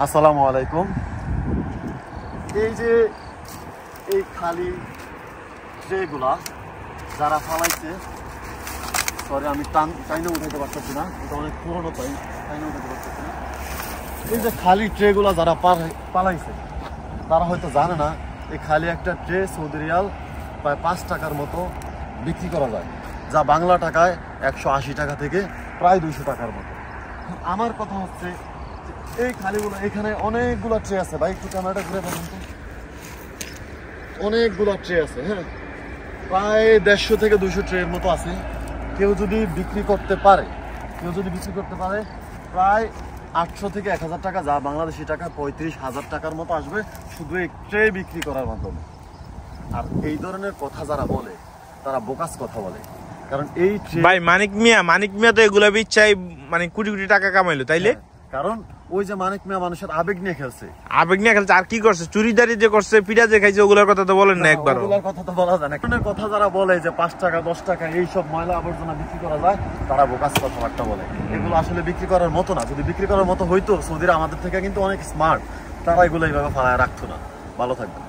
আসসালামু আলাইকুম। এই যে এই খালি ট্রেগুলা যারা ফালাইছে, সরি আমি টাইনে উঠাইতে পারতেছি না, এটা অনেক পুরোনো তাই টাইনে উঠাইতে পারতেছি না। এই যে খালি ট্রেগুলা যারা পালাইছে তারা হয়তো জানে না এই খালি একটা ট্রে সৌদি রিয়াল প্রায় 5 টাকার মতো বিক্রি করা যায়, যা বাংলা টাকায় 180 টাকা থেকে প্রায় 200 টাকার মতো। আমার কথা হচ্ছে এই খালিগুলো, এখানে অনেকগুলো ট্রে আছে ভাই, একটু ক্যামেরাটা ঘুরে দেখুন তো, অনেকগুলো ট্রে আছে। হ্যাঁ, প্রায় 150 থেকে 200 ট্রের মতো আছে। কেউ যদি বিক্রি করতে পারে প্রায় 800 থেকে 1000 টাকা, যা বাংলাদেশি টাকা 35,000 টাকার মতো আসবে শুধু এই ট্রে বিক্রি করার মাধ্যমে। আর এই ধরনের কথা যারা বলে তারা বোকাস কথা বলে, কারণ এই ভাই মানিক মিয়া তো এগুলা বিচ্ছাই মানে কোটি কোটি টাকা কামাইলো তাইলে। কারণ ওই যে মানিক মিয়া মানুষের আবেগ নিয়ে খেলছে। আর কি করছে? চুরিদারি যে করছে, পিঠা যে খাইছে, ওগুলোর কথা তো বলেন না একবার। ওগুলোর কথা তো বলা যায় না। কথা যারা বলে যে 5 টাকা 10 টাকা এইসব ময়লা আবর্জনা বিক্রি করা যায়, তারা বোকাস কথাবার্তা বলে। এগুলো আসলে বিক্রি করার মতো না। যদি বিক্রি করার মতো হইতো, সৌদিরা আমাদের থেকে কিন্তু অনেক স্মার্ট, তারা এগুলো এইভাবে ফালায় রাখতো না। ভালো থাকবে।